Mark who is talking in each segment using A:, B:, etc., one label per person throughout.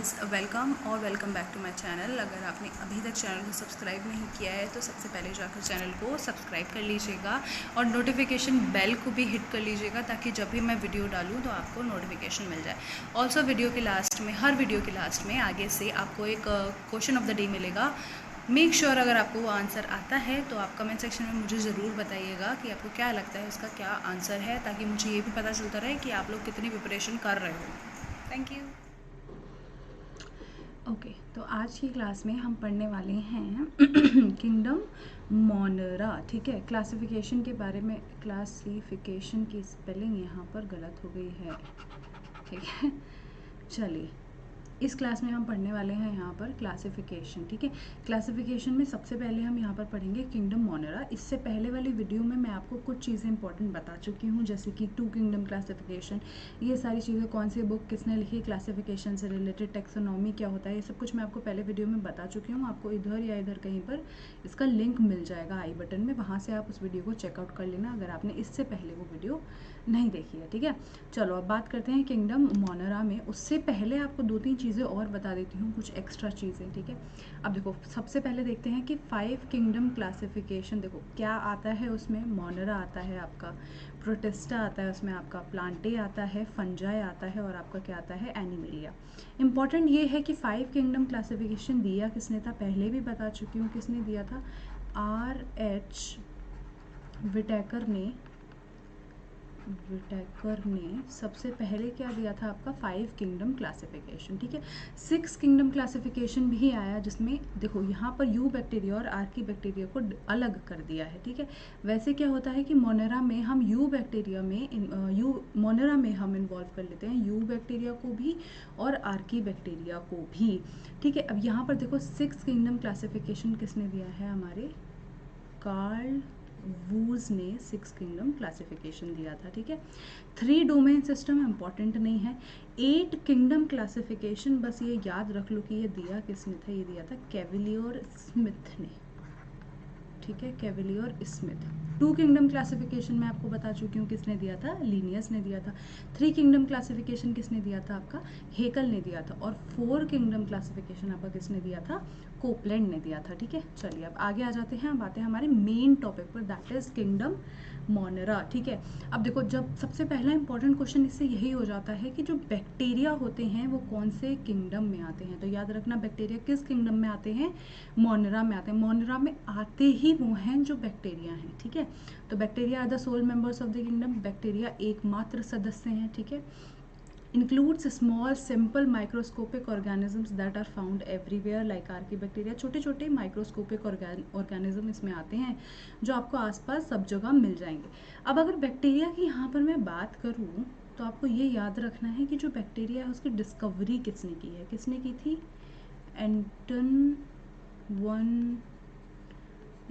A: Friends, welcome और welcome back to my channel. अगर आपने अभी तक चैनल को सब्सक्राइब नहीं किया है तो सबसे पहले जाकर चैनल को सब्सक्राइब कर लीजिएगा और नोटिफिकेशन बेल को भी हिट कर लीजिएगा ताकि जब भी मैं वीडियो डालूँ तो आपको नोटिफिकेशन मिल जाए। ऑल्सो वीडियो के लास्ट में, हर वीडियो के लास्ट में आगे से आपको एक क्वेश्चन ऑफ द डे मिलेगा। मेक श्योर अगर आपको वो आंसर आता है तो आप कमेंट सेक्शन में मुझे ज़रूर बताइएगा कि आपको क्या लगता है उसका क्या आंसर है, ताकि मुझे ये भी पता चलता रहे कि आप लोग कितनी प्रिपरेशन कर रहे हो। Thank you. ओके, तो आज की क्लास में हम पढ़ने वाले हैं किंगडम मोनरा। ठीक है, क्लासिफिकेशन के बारे में। क्लासिफिकेशन की स्पेलिंग यहाँ पर गलत हो गई है। ठीक है, चलिए इस क्लास में हम पढ़ने वाले हैं यहाँ पर क्लासिफिकेशन। ठीक है, क्लासिफिकेशन में सबसे पहले हम यहाँ पर पढ़ेंगे किंगडम मोनरा। इससे पहले वाली वीडियो में मैं आपको कुछ चीज़ें इंपॉर्टेंट बता चुकी हूँ, जैसे कि 2 किंगडम क्लासिफिकेशन, ये सारी चीज़ें, कौन सी बुक किसने लिखी, क्लासिफिकेशन से रिलेटेड, टेक्सोनॉमी क्या होता है, ये सब कुछ मैं आपको पहले वीडियो में बता चुकी हूँ। आपको इधर या इधर कहीं पर इसका लिंक मिल जाएगा आई बटन में, वहाँ से आप उस वीडियो को चेकआउट कर लेना अगर आपने इससे पहले वो वीडियो नहीं देखी है। ठीक है, चलो अब बात करते हैं किंगडम मोनरा में। उससे पहले आपको 2-3 चीज़ें और बता देती हूँ, कुछ एक्स्ट्रा चीज़ें। ठीक है, अब देखो सबसे पहले देखते हैं कि 5 किंगडम क्लासिफिकेशन देखो क्या आता है उसमें। मोनरा आता है आपका, प्रोटिस्टा आता है उसमें आपका, प्लांटे आता है, फंजाई आता है और आपका क्या आता है, एनिमेलिया। इंपॉर्टेंट ये है कि 5 किंगडम क्लासिफिकेशन दिया किसने था, पहले भी बता चुकी हूँ किसने दिया था, R.H. विटेकर ने सबसे पहले क्या दिया था आपका, 5 किंगडम क्लासिफिकेशन। ठीक है, 6 किंगडम क्लासिफिकेशन भी आया जिसमें देखो यहाँ पर यू बैक्टीरिया और आर्की बैक्टीरिया को अलग कर दिया है। ठीक है, वैसे क्या होता है कि मोनेरा में हम मोनेरा में हम इन्वॉल्व कर लेते हैं यू बैक्टीरिया को भी और आर्की बैक्टीरिया को भी। ठीक है, अब यहाँ पर देखो 6 किंगडम क्लासिफिकेशन किसने दिया है, हमारे कार्ल वूज ने 6 किंगडम क्लासिफिकेशन दिया था। ठीक है, 3 डोमेन सिस्टम इंपॉर्टेंट नहीं है। 8 किंगडम क्लासिफिकेशन बस ये याद रख लो कि ये दिया किसने था, ये दिया था कैविलियर स्मिथ ने। ठीक है, कैविलियर स्मिथ। 2 किंगडम क्लासिफिकेशन मैं आपको बता चुकी हूँ किसने दिया था, लिनियस ने दिया था। 3 किंगडम क्लासिफिकेशन किसने दिया था आपका, हेकल ने दिया था। और 4 किंगडम क्लासिफिकेशन आपका किसने दिया था, कोपलैंड ने दिया था। ठीक है, चलिए अब आगे आ जाते हैं, अब आते हैं हमारे मेन टॉपिक पर, दैट इज किंगडम मोनेरा। ठीक है, अब देखो जब सबसे पहला इंपॉर्टेंट क्वेश्चन इससे यही हो जाता है कि जो बैक्टीरिया होते हैं वो कौन से किंगडम में आते हैं। तो याद रखना बैक्टीरिया किस किंगडम में आते हैं, मोनेरा में आते हैं। मोनेरा में आते ही वो हैं जो बैक्टीरिया हैं। ठीक है, तो bacteria are the sole members of the kingdom, bacteria एकमात्र सदस्य हैं। ठीक है, includes small simple microscopic organisms that are found everywhere like archaebacteria. छोटे छोटे माइक्रोस्कोपिक ऑर्गेनिज्म इसमें आते हैं जो आपको आसपास सब जगह मिल जाएंगे। अब अगर बैक्टीरिया की यहाँ पर मैं बात करूँ तो आपको ये याद रखना है कि जो बैक्टीरिया है उसकी डिस्कवरी किसने की है, किसने की थी, एंटन वन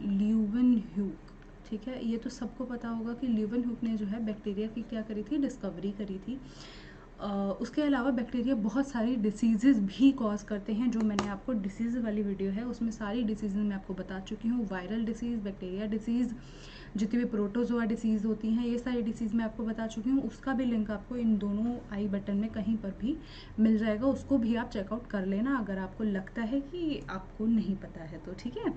A: ल्यूवेनह्यूक। ठीक है, ये तो सबको पता होगा कि ल्यूवेनह्यूक ने जो है बैक्टीरिया की क्या करी थी, डिस्कवरी करी थी। उसके अलावा बैक्टीरिया बहुत सारी डिसीज़ेज़ भी कॉज करते हैं, जो मैंने आपको डिसीज़ वाली वीडियो है उसमें सारी डिसीज़ मैं आपको बता चुकी हूँ। वायरल डिसीज़, बैक्टीरिया डिसीज़, जितनी भी प्रोटोजोआ डिसीज़ होती हैं, ये सारी डिसीज़ मैं आपको बता चुकी हूँ। उसका भी लिंक आपको इन दोनों आई बटन में कहीं पर भी मिल जाएगा, उसको भी आप चेकआउट कर लेना अगर आपको लगता है कि आपको नहीं पता है तो। ठीक है,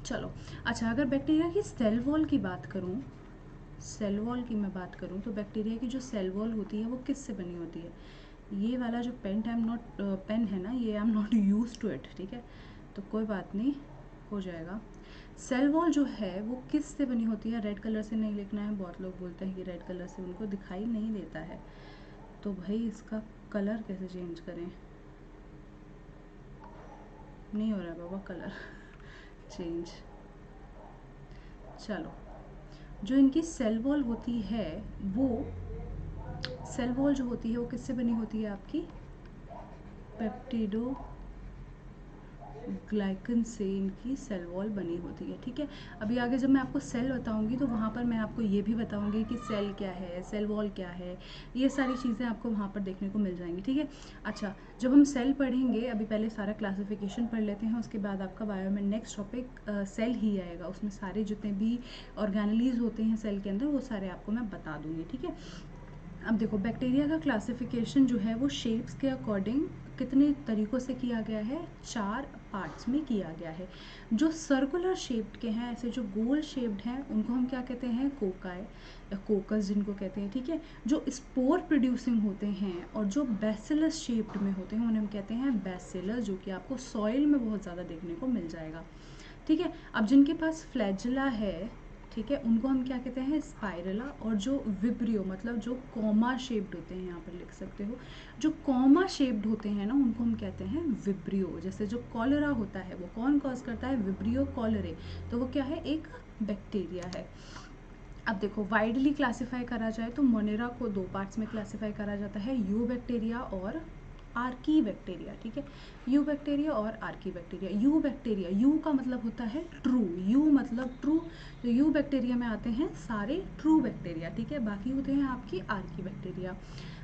A: चलो अच्छा, अगर बैक्टीरिया की सेल वॉल की बात करूँ, सेल वॉल की मैं बात करूँ तो बैक्टीरिया की जो सेल वॉल होती है वो किस से बनी होती है। ये वाला जो पेन है ना, ये I am not use to it. ठीक है, तो कोई बात नहीं, हो जाएगा। सेल वॉल जो है वो किस से बनी होती है, रेड कलर से नहीं लिखना है, बहुत लोग बोलते हैं कि रेड कलर से उनको दिखाई नहीं देता है, तो भाई इसका कलर कैसे चेंज करें, नहीं हो रहा है बाबा कलर चेंज। चलो, जो इनकी सेल वॉल होती है वो, सेल वॉल जो होती है वो किससे बनी होती है आपकी, पेप्टिडो ग्लाइकन से इनकी सेल वॉल बनी होती है। ठीक है, अभी आगे जब मैं आपको सेल बताऊंगी तो वहाँ पर मैं आपको ये भी बताऊंगी कि सेल क्या है, सेल वॉल क्या है, ये सारी चीज़ें आपको वहाँ पर देखने को मिल जाएंगी। ठीक है, अच्छा जब हम सेल पढ़ेंगे, अभी पहले सारा क्लासिफिकेशन पढ़ लेते हैं, उसके बाद आपका बायो में नेक्स्ट टॉपिक सेल ही आएगा, उसमें सारे जितने भी ऑर्गेनेलीज होते हैं सेल के अंदर वो सारे आपको मैं बता दूँगी। ठीक है, अब देखो बैक्टीरिया का क्लासिफिकेशन जो है वो शेप्स के अकॉर्डिंग कितने तरीक़ों से किया गया है, 4 पार्ट्स में किया गया है। जो सर्कुलर शेप्ड के हैं, ऐसे जो गोल शेप्ड हैं, उनको हम क्या कहते हैं, कोकाई या कोकस जिनको कहते हैं, ठीक है। जो स्पोर प्रोड्यूसिंग होते हैं और जो बैसिलस शेप्ड में होते हैं उन्हें हम कहते हैं बैसिलस, जो कि आपको सॉइल में बहुत ज़्यादा देखने को मिल जाएगा, ठीक है। अब जिनके पास फ्लैजिला है, ठीक है, उनको हम क्या कहते हैं, स्पाइरला। और जो विब्रियो मतलब जो कॉमा शेप्ड होते हैं, यहाँ पर लिख सकते हो, जो कॉमा शेप्ड होते हैं ना, उनको हम कहते हैं विब्रियो। जैसे जो कॉलरा होता है वो कौन कॉज करता है, विब्रियो कॉलरे, तो वो क्या है, एक बैक्टीरिया है। अब देखो वाइडली क्लासीफाई करा जाए तो मोनेरा को 2 पार्ट्स में क्लासीफाई करा जाता है, यू बैक्टीरिया और आर्की बैक्टीरिया, ठीक है। यू बैक्टीरिया और Archie bacteria. You bacteria, you का मतलब होता है ट्रू, यू मतलब ट्रू, तो यू बैक्टीरिया में आते हैं सारे ट्रू बैक्टीरिया, ठीक है। बाकी होते हैं आपकी आर्की बैक्टीरिया।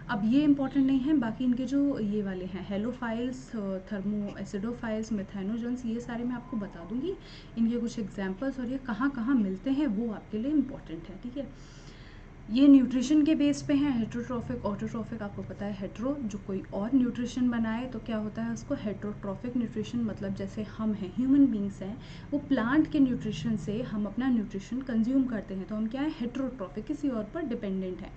A: अब ये इंपॉर्टेंट नहीं है, बाकी इनके जो ये वाले हैं हेलोफाइल्स, थर्मो एसिडोफाइल्स, मेथेनोजेंस, ये सारे मैं आपको बता दूंगी, इनके कुछ एग्जांपल्स और ये कहाँ कहाँ मिलते हैं वो आपके लिए इम्पॉर्टेंट है, ठीक है। ये न्यूट्रिशन के बेस पे हैं, हेट्रोट्रॉफिक, ऑटोट्रॉफिक, आपको पता है हेट्रो जो कोई और न्यूट्रिशन बनाए तो क्या होता है उसको हेट्रोट्रॉफिक न्यूट्रिशन, मतलब जैसे हम हैं, ह्यूमन बींग्स हैं, वो प्लांट के न्यूट्रिशन से हम अपना न्यूट्रिशन कंज्यूम करते हैं, तो हम क्या है, हेट्रोट्रॉफिक, किसी और पर डिपेंडेंट है।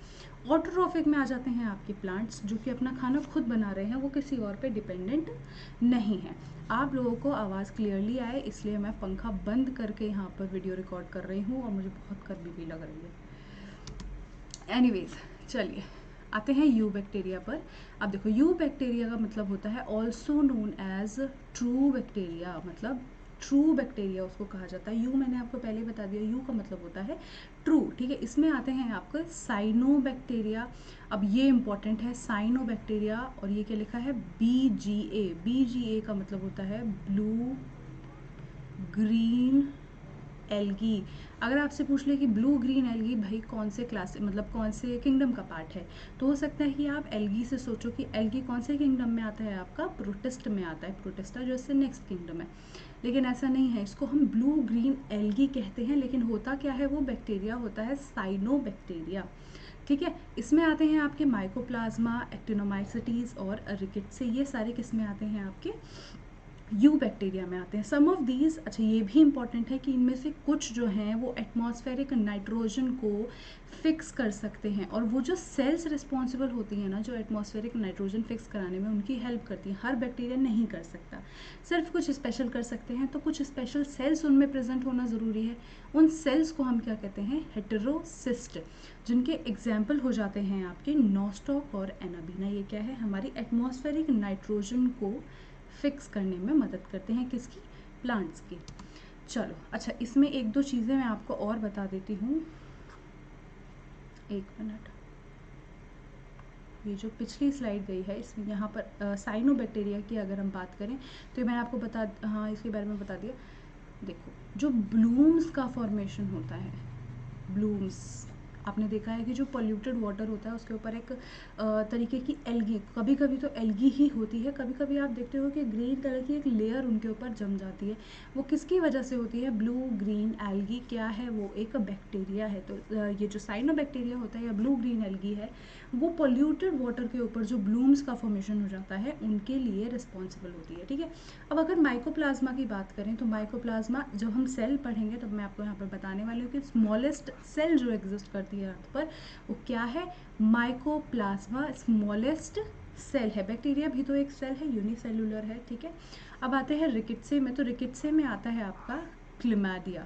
A: ऑटोट्रॉफिक में आ जाते हैं आपके प्लांट्स जो कि अपना खाना खुद बना रहे हैं, वो किसी और पे डिपेंडेंट नहीं है। आप लोगों को आवाज़ क्लियरली आए इसलिए मैं पंखा बंद करके यहाँ पर वीडियो रिकॉर्ड कर रही हूँ और मुझे बहुत गर्मी भी लग रही है। एनीवेज, चलिए आते हैं यू बैक्टीरिया पर। अब देखो यू बैक्टीरिया का मतलब होता है also known as true bacteria, मतलब ट्रू बैक्टीरिया उसको कहा जाता है। यू मैंने आपको पहले बता दिया, यू का मतलब होता है ट्रू, ठीक है। इसमें आते हैं आपको साइनो बैक्टीरिया। अब ये इंपॉर्टेंट है, साइनो बैक्टीरिया, और ये क्या लिखा है, BGA। BGA का मतलब होता है ब्लू ग्रीन एल्गी। अगर आपसे पूछ ले कि ब्लू ग्रीन एल्गी भाई कौन से क्लास, मतलब कौन से किंगडम का पार्ट है, तो हो सकता है कि आप एल्गी से सोचो कि एल्गी कौन से किंगडम में आता है, आपका प्रोटिस्ट में आता है, प्रोटिस्टा जो इससे नेक्स्ट किंगडम है। लेकिन ऐसा नहीं है, इसको हम ब्लू ग्रीन एल्गी कहते हैं, लेकिन होता क्या है, वो बैक्टीरिया होता है साइनो बैक्टीरिया, ठीक है। इसमें आते हैं आपके माइकोप्लाज्मा, एक्टिनोमाइसिटीज और रिकेट्से, ये सारे किस में आते हैं, आपके यू बैक्टीरिया में आते हैं। सम ऑफ दीज, अच्छा ये भी इंपॉर्टेंट है कि इनमें से कुछ जो हैं वो एटमॉस्फेरिक नाइट्रोजन को फिक्स कर सकते हैं, और वो जो सेल्स रिस्पॉन्सिबल होती हैं ना, जो एटमॉस्फेरिक नाइट्रोजन फिक्स कराने में उनकी हेल्प करती हैं। हर बैक्टीरिया नहीं कर सकता, सिर्फ कुछ स्पेशल कर सकते हैं, तो कुछ स्पेशल सेल्स उनमें प्रेजेंट होना ज़रूरी है। उन सेल्स को हम क्या कहते हैं, हेटेरोसिस्ट, जिनके एग्जाम्पल हो जाते हैं आपके नॉस्टॉक और एनाबीना। ये क्या है, हमारी एटमॉस्फेरिक नाइट्रोजन को फिक्स करने में मदद करते हैं, किसकी, प्लांट्स की। चलो अच्छा, इसमें एक दो चीज़ें मैं आपको और बता देती हूँ, एक मिनट। ये जो पिछली स्लाइड गई है इसमें यहाँ पर साइनो बैक्टीरिया की अगर हम बात करें तो ये मैंने आपको हाँ इसके बारे में बता दिया। देखो जो ब्लूम्स का फॉर्मेशन होता है, ब्लूम्स, आपने देखा है कि जो पॉल्यूटेड वाटर होता है उसके ऊपर एक तरीके की एल्गी, कभी कभी तो एल्गी ही होती है, कभी कभी आप देखते हो कि ग्रीन कलर की एक लेयर उनके ऊपर जम जाती है। वो किसकी वजह से होती है, ब्लू ग्रीन एल्गी क्या है, वो एक बैक्टीरिया है। तो ये जो साइनो बैक्टीरिया होता है या ब्लू ग्रीन एल्गी है, वो पॉल्यूटेड वाटर के ऊपर जो ब्लूम्स का फॉर्मेशन हो जाता है उनके लिए रिस्पॉन्सिबल होती है, ठीक है। अब अगर माइकोप्लाज्मा की बात करें तो माइकोप्लाज्मा, जब हम सेल पढ़ेंगे तब मैं आपको यहाँ पर बताने वाली हूँ कि स्मॉलेस्ट सेल जो एग्जिस्ट करती है अर्थ पर वो क्या है, माइकोप्लाज्मा स्मॉलेस्ट सेल है। बैक्टीरिया भी तो एक सेल है, यूनिसेल्युलर है, ठीक है। अब आते हैं रिकेट्से में, तो रिकेट्से में आता है आपका क्लैमाइडिया,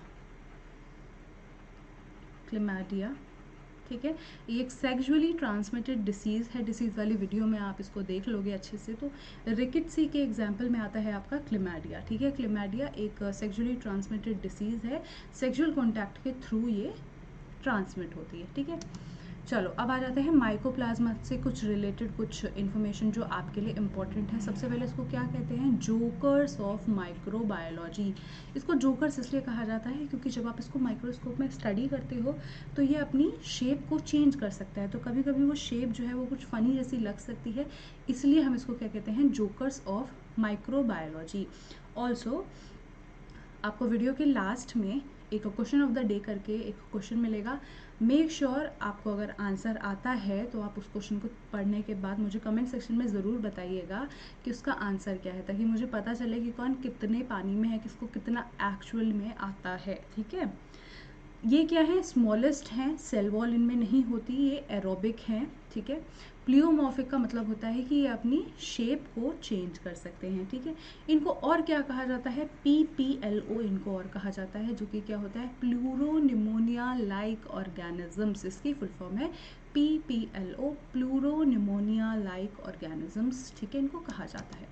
A: क्लैमाइडिया, ठीक है। ये एक सेक्सुअली ट्रांसमिटेड डिसीज़ है, डिसीज़ वाली वीडियो में आप इसको देख लोगे अच्छे से। तो रिकेट्सी के एग्जाम्पल में आता है आपका क्लैमाइडिया, ठीक है। क्लैमाइडिया एक सेक्सुअली ट्रांसमिटेड डिसीज़ है, सेक्सुअल कॉन्टैक्ट के थ्रू ये ट्रांसमिट होती है, ठीक है। चलो अब आ जाते हैं माइकोप्लाज्मा से कुछ रिलेटेड कुछ इन्फॉर्मेशन जो आपके लिए इम्पॉर्टेंट है। सबसे पहले इसको क्या कहते हैं, जोकर्स ऑफ माइक्रोबायोलॉजी। इसको जोकर्स इसलिए कहा जाता है क्योंकि जब आप इसको माइक्रोस्कोप में स्टडी करते हो तो ये अपनी शेप को चेंज कर सकता है, तो कभी कभी वो शेप जो है वो कुछ फनी जैसी लग सकती है, इसलिए हम इसको क्या कहते हैं, जोकर्स ऑफ माइक्रोबायोलॉजी। ऑल्सो आपको वीडियो के लास्ट में एक क्वेश्चन ऑफ द डे करके एक क्वेश्चन मिलेगा। मेक श्योर आपको अगर आंसर आता है तो आप उस क्वेश्चन को पढ़ने के बाद मुझे कमेंट सेक्शन में ज़रूर बताइएगा कि उसका आंसर क्या है, ताकि मुझे पता चले कि कौन कितने पानी में है, किसको कितना एक्चुअल में आता है। ठीक है, ये क्या है, स्मॉलेस्ट हैं, सेल वॉल इनमें नहीं होती, ये एरोबिक हैं। ठीक है, प्लियोमॉर्फिक का मतलब होता है कि ये अपनी शेप को चेंज कर सकते हैं। ठीक है, इनको और क्या कहा जाता है, PPLO इनको और कहा जाता है, जो कि क्या होता है, प्लूरोनिमोनिया लाइक ऑर्गेनिजम्स। इसकी फुल फॉर्म है PPLO, प्लूरोनिमोनिया लाइक ऑर्गेनिजम्स। ठीक है, इनको कहा जाता है।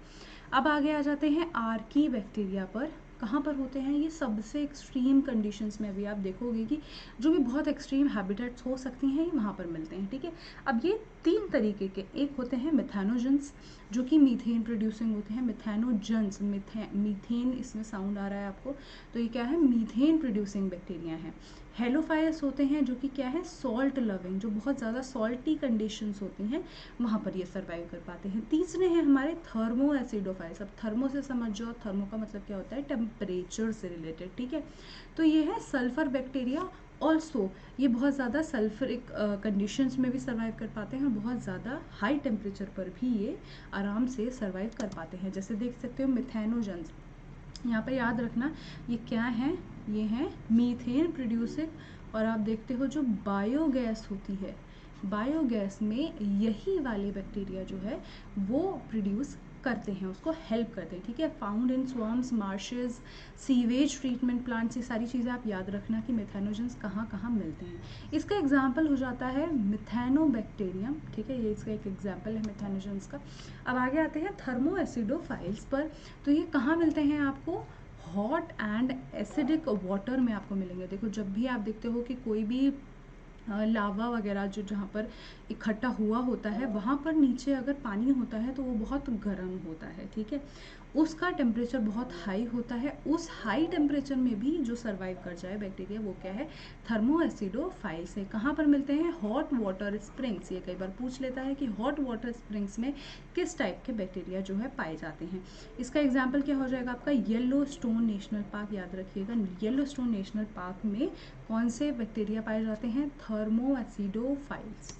A: अब आगे आ जाते हैं आर्की बैक्टीरिया पर। कहाँ पर होते हैं ये, सबसे एक्सट्रीम कंडीशंस में भी आप देखोगे कि जो भी बहुत एक्सट्रीम हैबिटेट्स हो सकती हैं, ये वहाँ पर मिलते हैं। ठीक है, अब ये 3 तरीके के, एक होते हैं मिथेनोजेंस जो कि मीथेन प्रोड्यूसिंग होते हैं, मिथेनोजेंस, मीथेन इसमें साउंड आ रहा है आपको, तो ये क्या है, मीथेन प्रोड्यूसिंग बैक्टीरिया हैं। हेलोफायस होते हैं जो कि क्या है, सॉल्ट लविंग, जो बहुत ज़्यादा सॉल्टी कंडीशंस होती हैं वहाँ पर ये सर्वाइव कर पाते हैं। तीसरे हैं हमारे थर्मो एसिडोफाइल्स। अब थर्मो से समझ जाओ, थर्मो का मतलब क्या होता है, टेम्परेचर से रिलेटेड। ठीक है, तो ये है सल्फर बैक्टीरिया। ऑल्सो ये बहुत ज़्यादा सल्फरिक कंडीशंस में भी सर्वाइव कर पाते हैं और बहुत ज़्यादा हाई टेम्परेचर पर भी ये आराम से सर्वाइव कर पाते हैं। जैसे देख सकते हो मिथेनोजेंस, यहाँ पर याद रखना ये क्या है, ये हैं मीथेन प्रोड्यूसिंग। और आप देखते हो जो बायोगैस होती है, बायोगैस में यही वाले बैक्टीरिया जो है वो प्रोड्यूस करते हैं, उसको हेल्प करते हैं। ठीक है, found in swamps, marshes, sewage treatment plants, ये सारी चीज़ें आप याद रखना कि मिथेनोजेंस कहाँ कहाँ मिलते हैं। इसका एग्जाम्पल हो जाता है मिथेनोबैक्टीरियम। ठीक है, ये इसका एक एग्जाम्पल है मिथेनोजेंस का। अब आगे आते हैं थर्मो एसिडोफाइल्स पर। तो ये कहाँ मिलते हैं आपको, हॉट एंड एसिडिक वाटर में आपको मिलेंगे। देखो जब भी आप देखते हो कि कोई भी लावा वगैरह जो जहाँ पर इकट्ठा हुआ होता है, वहाँ पर नीचे अगर पानी होता है तो वो बहुत गर्म होता है। ठीक है, उसका टेम्परेचर बहुत हाई होता है। उस हाई टेम्परेचर में भी जो सर्वाइव कर जाए बैक्टीरिया, वो क्या है, थर्मो एसिडोफाइल्स है। कहाँ पर मिलते हैं, हॉट वाटर स्प्रिंग्स। ये कई बार पूछ लेता है कि हॉट वाटर स्प्रिंग्स में किस टाइप के बैक्टीरिया जो है पाए जाते हैं। इसका एग्जाम्पल क्या हो जाएगा आपका, येलो स्टोन नेशनल पार्क। याद रखिएगा, येलो स्टोन नेशनल पार्क में कौन से बैक्टीरिया पाए जाते हैं, थर्मो एसिडोफाइल्स।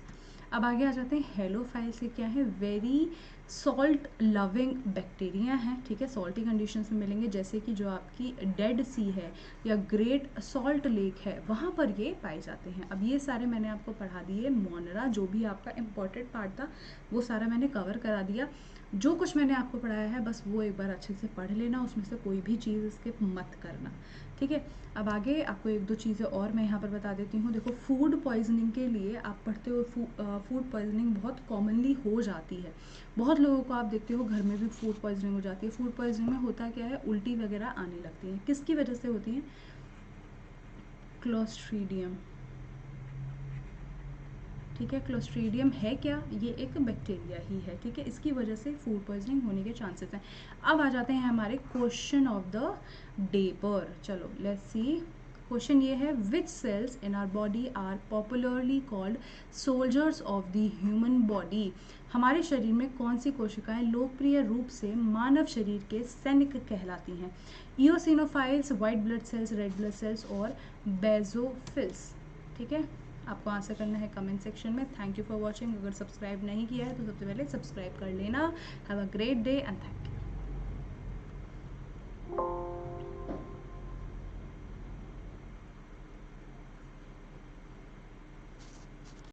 A: अब आगे आ जाते हैं हेलोफाइल्स। ये क्या है, वेरी सॉल्ट लविंग बैक्टीरिया हैं। ठीक है, सॉल्टी कंडीशंस में मिलेंगे, जैसे कि जो आपकी डेड सी है या ग्रेट सॉल्ट लेक है, वहाँ पर ये पाए जाते हैं। अब ये सारे मैंने आपको पढ़ा दिए, मोनरा जो भी आपका इम्पोर्टेंट पार्ट था वो सारा मैंने कवर करा दिया। जो कुछ मैंने आपको पढ़ाया है बस वो एक बार अच्छे से पढ़ लेना, उसमें से कोई भी चीज़ स्किप मत करना। ठीक है, अब आगे आपको 1-2 चीज़ें और मैं यहाँ पर बता देती हूँ। देखो फूड पॉइजनिंग के लिए आप पढ़ते हो, फूड पॉइजनिंग बहुत कॉमनली हो जाती है। बहुत लोगों को आप देखते हो घर में भी फूड पॉइजनिंग हो जाती है। फूड पॉइजनिंग में होता क्या है, उल्टी वगैरह आने लगती है। किसकी वजह से होती है, क्लोस्ट्रीडियम। ठीक है, क्लोस्ट्रीडियम है क्या, ये एक बैक्टीरिया ही है। ठीक है, इसकी वजह से फूड पॉइजनिंग होने के चांसेस हैं। अब आ जाते हैं हमारे क्वेश्चन ऑफ द डे पर। चलो लेट्स सी, क्वेश्चन ये है, which cells in our body are popularly called soldiers of the human body. हमारे शरीर में कौन सी कोशिकाएं लोकप्रिय रूप से मानव शरीर के सैनिक कहलाती हैं, eosinophils, white blood cells, red blood cells और बेजोफिल्स। ठीक है, आपको आंसर करना है कमेंट सेक्शन में। Thank you for watching. अगर सब्सक्राइब नहीं किया है तो सबसे पहले सब्सक्राइब कर लेना। Have a great day and thank you.